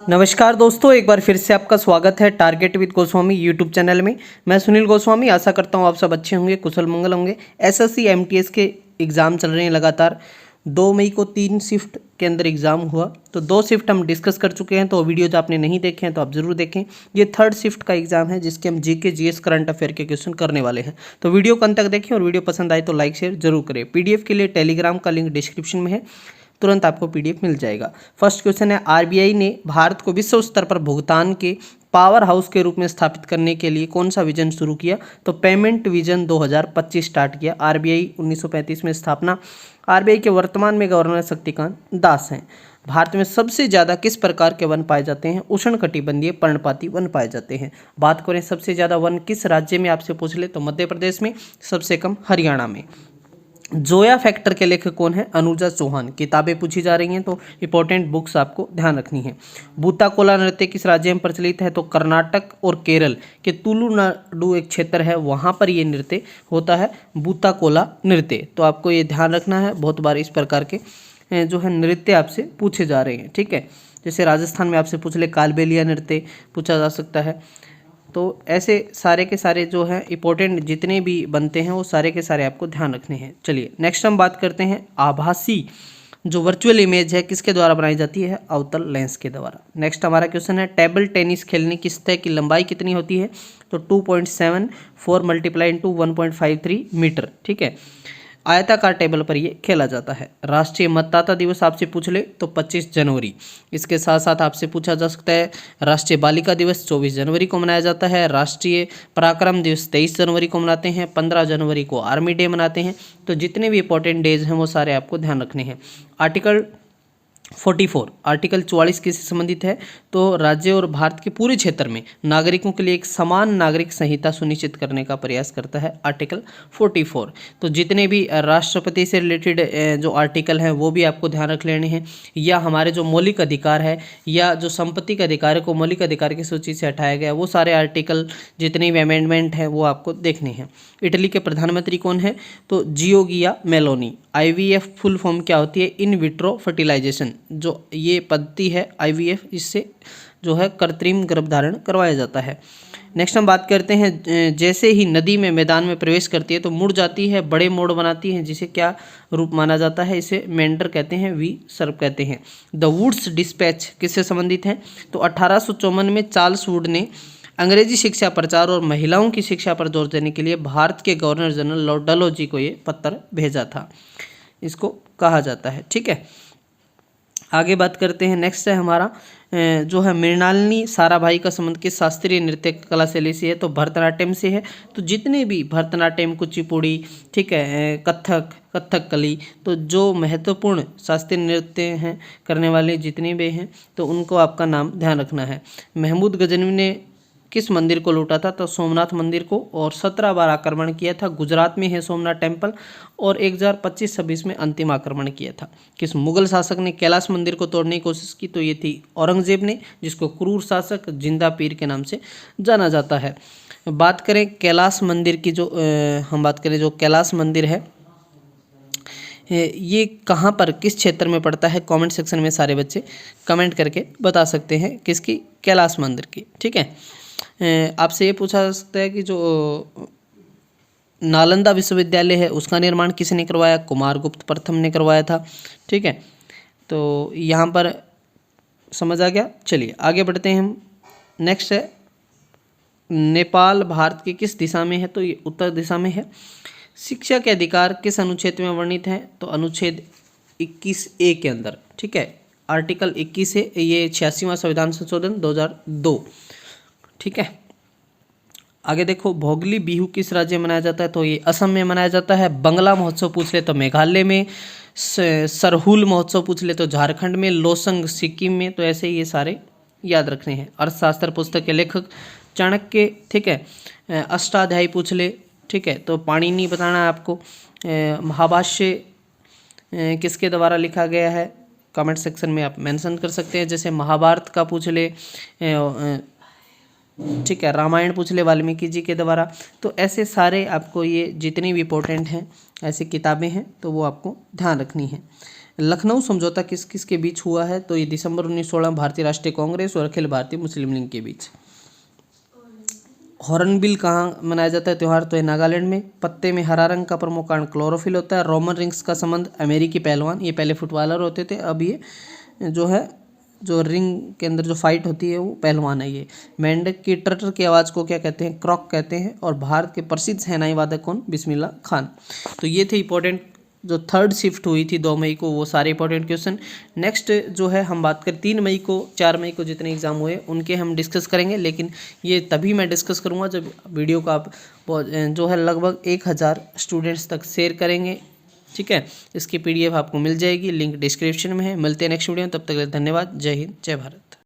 नमस्कार दोस्तों, एक बार फिर से आपका स्वागत है target with Goswami YouTube channel में। मैं सुनील गोस्वामी आशा करता हूँ आप सब अच्छे होंगे, कुशल मंगल होंगे। एसएससी एमटीएस के एग्ज़ाम चल रहे हैं लगातार। 2 मई को 3 शिफ्ट के अंदर एग्ज़ाम हुआ, तो 2 शिफ्ट हम डिस्कस कर चुके हैं। तो वीडियो जो आपने नहीं देखे हैं तो आप ज़रूर देखें। ये 3rd शिफ्ट का एग्ज़ाम है जिसके हम जीके जीएस करंट अफेयर के क्वेश्चन करने वाले हैं। तो वीडियो को अंत तक देखें और वीडियो पसंद आए तो लाइक शेयर जरूर करें। पीडीएफ के लिए टेलीग्राम का लिंक डिस्क्रिप्शन में है, तुरंत आपको पीडीएफ मिल जाएगा। फर्स्ट क्वेश्चन है, आरबीआई ने भारत को विश्व स्तर पर भुगतान के पावर हाउस के रूप में स्थापित करने के लिए कौन सा विजन शुरू किया? तो पेमेंट विजन 2025 स्टार्ट किया। आरबीआई 1935 में स्थापना। आरबीआई के वर्तमान में गवर्नर शक्तिकांत दास हैं। भारत में सबसे ज़्यादा किस प्रकार के वन पाए जाते हैं? उष्णकटिबंधीय पर्णपाती वन पाए जाते हैं। बात करें सबसे ज़्यादा वन किस राज्य में, आपसे पूछ ले तो मध्य प्रदेश में, सबसे कम हरियाणा में। जोया फैक्टर के लेखक कौन है? अनुजा चौहान। किताबें पूछी जा रही हैं तो इंपॉर्टेंट बुक्स आपको ध्यान रखनी है। बूता नृत्य किस राज्य में प्रचलित है? तो कर्नाटक और केरल के तुलुनाडु एक क्षेत्र है, वहाँ पर ये नृत्य होता है, बूता नृत्य। तो आपको ये ध्यान रखना है, बहुत बार इस प्रकार के जो है नृत्य आपसे पूछे जा रहे हैं, ठीक है। जैसे राजस्थान में आपसे पूछ ले कालबेलिया नृत्य पूछा जा सकता है। तो ऐसे सारे के सारे जो हैं इंपॉर्टेंट जितने भी बनते हैं वो सारे के सारे आपको ध्यान रखने हैं। चलिए नेक्स्ट हम बात करते हैं, आभासी जो वर्चुअल इमेज है किसके द्वारा बनाई जाती है? अवतल लेंस के द्वारा। नेक्स्ट हमारा क्वेश्चन है, टेबल टेनिस खेलने की सतह की लंबाई कितनी होती है? तो 2.74 मल्टीप्लाई इंटू 1.53 मीटर, ठीक है। आयताकार टेबल पर ये खेला जाता है। राष्ट्रीय मतदाता दिवस आपसे पूछ ले तो 25 जनवरी। इसके साथ साथ आपसे पूछा जा सकता है, राष्ट्रीय बालिका दिवस 24 जनवरी को मनाया जाता है। राष्ट्रीय पराक्रम दिवस 23 जनवरी को मनाते हैं। 15 जनवरी को आर्मी डे मनाते हैं। तो जितने भी इंपॉर्टेंट डेज हैं वो सारे आपको ध्यान रखने हैं। आर्टिकल 44 किससे संबंधित है? तो राज्य और भारत के पूरे क्षेत्र में नागरिकों के लिए एक समान नागरिक संहिता सुनिश्चित करने का प्रयास करता है, आर्टिकल 44। तो जितने भी राष्ट्रपति से रिलेटेड जो आर्टिकल हैं वो भी आपको ध्यान रख लेने हैं, या हमारे जो मौलिक अधिकार है या जो संपत्ति के अधिकार को मौलिक अधिकार की सूची से हटाया गया वो सारे आर्टिकल जितने भी अमेंडमेंट हैं वो आपको देखने हैं। इटली के प्रधानमंत्री कौन है? तो Giorgia Meloni. IVF full form क्या होती है? In vitro fertilisation. जो ये पद्धति है आईवीएफ, इससे जो है कृत्रिम गर्भधारण करवाया जाता है। नेक्स्ट हम बात करते हैं, जैसे ही नदी में मैदान में प्रवेश करती है तो मुड़ जाती है, बड़े मोड़ बनाती है, जिसे क्या रूप माना जाता है? इसे मेंढर कहते हैं, वी सर्प कहते हैं। द वुड्स डिस्पैच किससे संबंधित है? तो 1854 में चार्ल्स वुड ने अंग्रेजी शिक्षा प्रचार और महिलाओं की शिक्षा पर जोर देने के लिए भारत के गवर्नर जनरल लॉर्ड डलहौजी को ये पत्र भेजा था, इसको कहा जाता है, ठीक है। आगे बात करते हैं, नेक्स्ट है हमारा जो है मृणालिनी साराभाई का संबंध किस शास्त्रीय नृत्य कला शैली से है? तो भरतनाट्यम से है। तो जितने भी भरतनाट्यम, कुचिपुड़ी, ठीक है, कथकली, तो जो महत्वपूर्ण शास्त्रीय नृत्य हैं करने वाले जितने भी हैं तो उनको आपका नाम ध्यान रखना है। महमूद गजनवी ने किस मंदिर को लूटा था? तो सोमनाथ मंदिर को, और 17 बार आक्रमण किया था। गुजरात में है सोमनाथ टेम्पल, और 1025-26 में अंतिम आक्रमण किया था। किस मुगल शासक ने कैलाश मंदिर को तोड़ने की कोशिश की? तो ये थी औरंगजेब ने, जिसको क्रूर शासक जिंदा पीर के नाम से जाना जाता है। बात करें कैलाश मंदिर की, जो हम बात करें जो कैलाश मंदिर है ये कहाँ पर, किस क्षेत्र में पड़ता है? कमेंट सेक्शन में सारे बच्चे कमेंट करके बता सकते हैं किसकी, कैलाश मंदिर की, ठीक है। आपसे ये पूछा जा सकता है कि जो नालंदा विश्वविद्यालय है उसका निर्माण किसने करवाया? कुमारगुप्त प्रथम ने करवाया था, ठीक है। तो यहाँ पर समझ आ गया। चलिए आगे बढ़ते हैं हम। नेक्स्ट है, नेपाल भारत की किस दिशा में है? तो ये उत्तर दिशा में है। शिक्षा के अधिकार किस अनुच्छेद में वर्णित है? तो अनुच्छेद 21A के अंदर, ठीक है। आर्टिकल 21 है, ये 86वां संविधान संशोधन 2002, ठीक है। आगे देखो, भोगली बिहू किस राज्य में मनाया जाता है? तो ये असम में मनाया जाता है। बंगला महोत्सव पूछ ले तो मेघालय में। सरहुल महोत्सव पूछ ले तो झारखंड में। लोसंग सिक्किम में। तो ऐसे ये सारे याद रखने हैं। अर्थशास्त्र पुस्तक के लेखक चाणक्य, ठीक है। अष्टाध्यायी पूछ ले, ठीक है, तो पाणिनि बताना है आपको। महाभाष्य किसके द्वारा लिखा गया है? कमेंट सेक्शन में आप मेंशन कर सकते हैं। जैसे महाभारत का पूछ ले, ठीक है, रामायण पूछ ले वाल्मीकि जी के द्वारा। तो ऐसे सारे आपको ये जितनी भी इंपॉर्टेंट हैं ऐसी किताबें हैं तो वो आपको ध्यान रखनी है। लखनऊ समझौता किस किस के बीच हुआ है? तो ये दिसंबर 1916 भारतीय राष्ट्रीय कांग्रेस और अखिल भारतीय मुस्लिम लीग के बीच। हॉर्नबिल कहाँ मनाया जाता है त्यौहार? तो ये नागालैंड में। पत्ते में हरा रंग का प्रमुख कारण क्लोरोफिल होता है। रोमन रिंग्स का संबंध अमेरिकी पहलवान, ये पहले फुटबॉलर होते थे, अब ये जो है जो रिंग के अंदर जो फाइट होती है वो पहलवान है ये। मेंढक की टर्टर की आवाज़ को क्या कहते हैं? क्रॉक कहते हैं। और भारत के प्रसिद्ध शहनाई वादक कौन? बिस्मिल्लाह खान। तो ये थे इंपॉर्टेंट जो थर्ड शिफ्ट हुई थी 2 मई को, वो सारे इंपॉर्टेंट क्वेश्चन। नेक्स्ट जो है हम बात करें 3 मई को 4 मई को जितने एग्जाम हुए उनके हम डिस्कस करेंगे, लेकिन ये तभी मैं डिस्कस करूँगा जब वीडियो को आप जो है लगभग 1000 स्टूडेंट्स तक शेयर करेंगे। ठीक है, इसकी PDF आपको मिल जाएगी, लिंक डिस्क्रिप्शन में है। मिलते हैं नेक्स्ट वीडियो में, तब तक के लिए धन्यवाद। जय हिंद, जय भारत।